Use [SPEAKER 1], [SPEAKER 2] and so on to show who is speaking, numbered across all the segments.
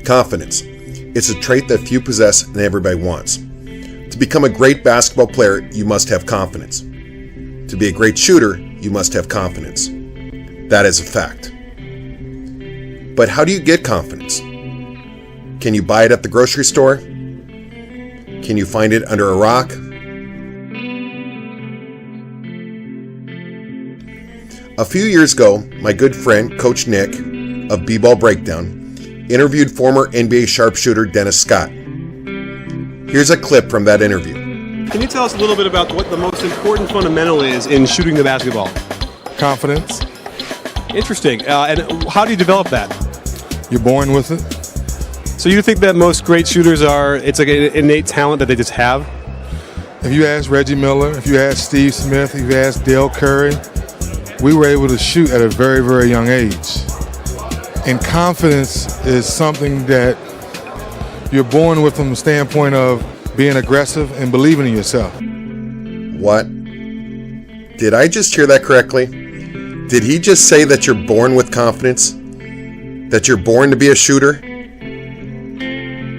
[SPEAKER 1] Confidence. It's a trait that few possess and everybody wants. To become a great basketball player, you must have confidence. To be a great shooter, you must have confidence. That is a fact. But how do you get confidence? Can you buy it at the grocery store? Can you find it under a rock? A few years ago, my good friend, Coach Nick of B-Ball Breakdown, interviewed former NBA sharpshooter Dennis Scott. Here's a clip from that interview.
[SPEAKER 2] Can you tell us a little bit about what the most important fundamental is in shooting the basketball?
[SPEAKER 3] Confidence.
[SPEAKER 2] Interesting. And how do you develop that?
[SPEAKER 3] You're born with it.
[SPEAKER 2] So you think that most great shooters it's like an innate talent that they just have?
[SPEAKER 3] If you ask Reggie Miller, if you ask Steve Smith, if you ask Dale Curry, we were able to shoot at a very, very young age. And confidence is something that you're born with from the standpoint of being aggressive and believing in yourself.
[SPEAKER 1] What? Did I just hear that correctly? Did he just say that you're born with confidence? That you're born to be a shooter?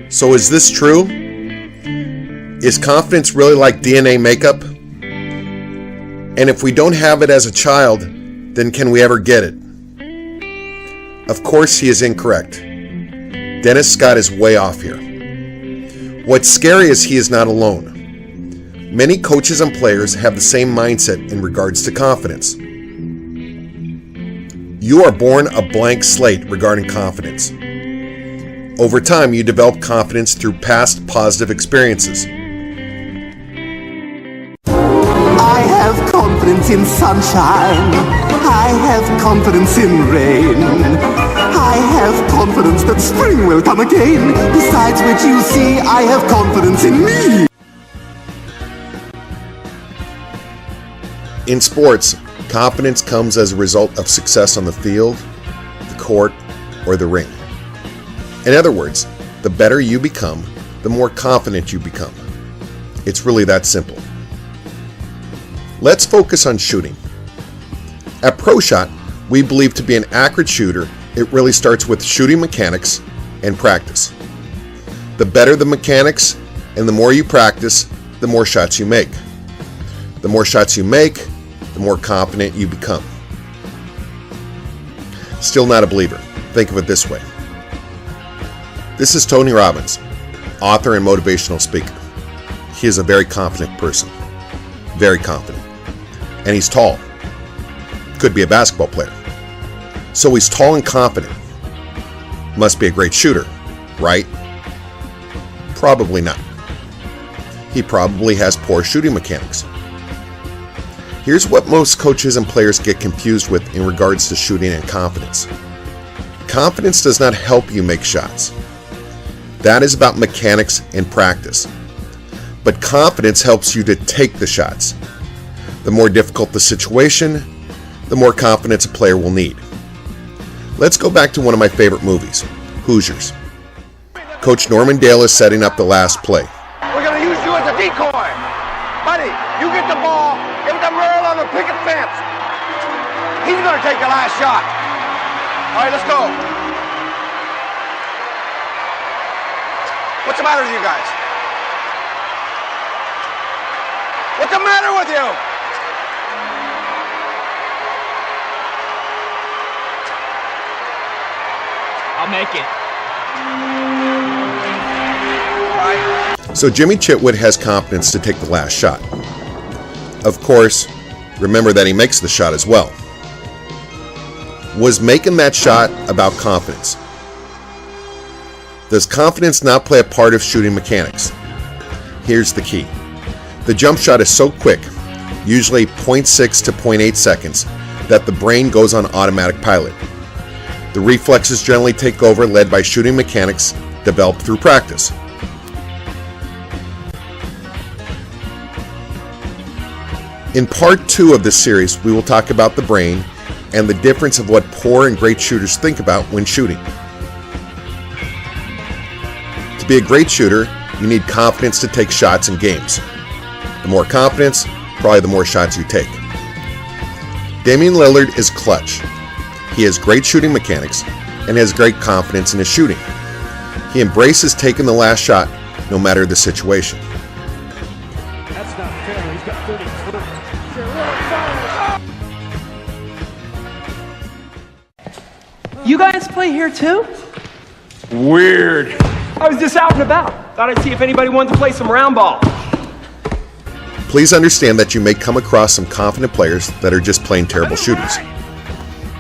[SPEAKER 1] So is this true? Is confidence really like DNA makeup? And if we don't have it as a child, then can we ever get it? Of course he is incorrect. Dennis Scott is way off here. What's scary is he is not alone. Many coaches and players have the same mindset in regards to confidence. You are born a blank slate regarding confidence. Over time, you develop confidence through past positive experiences.
[SPEAKER 4] I have confidence in sunshine. I have confidence in rain. I have confidence that spring will come again. Besides which, you see, I have confidence in me.
[SPEAKER 1] In sports, confidence comes as a result of success on the field, the court, or the ring. In other words, the better you become, the more confident you become. It's really that simple. Let's focus on shooting. At ProShot, we believe to be an accurate shooter, it really starts with shooting mechanics and practice. The better the mechanics and the more you practice, the more shots you make. The more shots you make, the more confident you become. Still not a believer. Think of it this way. This is Tony Robbins, author and motivational speaker. He is a very confident person. Very confident. And he's tall. Could be a basketball player. So he's tall and confident. Must be a great shooter, right? Probably not. He probably has poor shooting mechanics. Here's what most coaches and players get confused with in regards to shooting and confidence. Confidence does not help you make shots. That is about mechanics and practice. But confidence helps you to take the shots. The more difficult the situation, the more confidence a player will need. Let's go back to one of my favorite movies, Hoosiers. Coach Norman Dale is setting up the last play.
[SPEAKER 5] We're going to use you as a decoy. Buddy, you get the ball, give it to Merle on the picket fence. He's going to take the last shot. All right, let's go. What's the matter with you guys? What's the matter with you?
[SPEAKER 6] I'll make it.
[SPEAKER 1] So Jimmy Chitwood has confidence to take the last shot. Of course, remember that he makes the shot as well. Was making that shot about confidence? Does confidence not play a part of shooting mechanics? Here's the key. The jump shot is so quick, usually 0.6 to 0.8 seconds, that the brain goes on automatic pilot. The reflexes generally take over, led by shooting mechanics developed through practice. In part 2 of this series, we will talk about the brain and the difference of what poor and great shooters think about when shooting. To be a great shooter, you need confidence to take shots in games. The more confidence, probably the more shots you take. Damian Lillard is clutch. He has great shooting mechanics and has great confidence in his shooting. He embraces taking the last shot, no matter the situation.
[SPEAKER 6] That's not fair. He's got 33.
[SPEAKER 7] You guys play here too?
[SPEAKER 6] Weird.
[SPEAKER 7] I was just out and about. Thought I'd see if anybody wanted to play some round ball.
[SPEAKER 1] Please understand that you may come across some confident players that are just plain terrible shooters.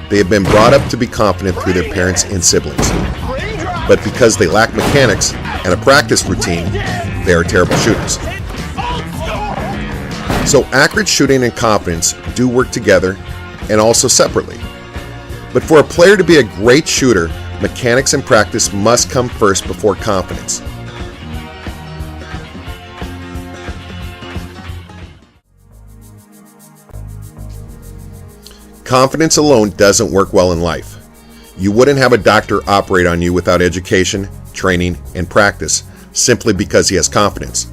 [SPEAKER 1] They have been brought up to be confident through their parents and siblings. But because they lack mechanics and a practice routine, they are terrible shooters. So accurate shooting and confidence do work together and also separately. But for a player to be a great shooter, mechanics and practice must come first before confidence. Confidence alone doesn't work well in life. You wouldn't have a doctor operate on you without education, training, and practice simply because he has confidence.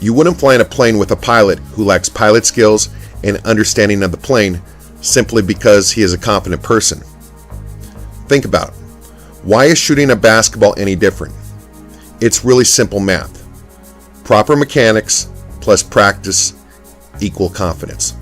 [SPEAKER 1] You wouldn't fly in a plane with a pilot who lacks pilot skills and understanding of the plane simply because he is a confident person. Think about it. Why is shooting a basketball any different? It's really simple math. Proper mechanics plus practice equal confidence.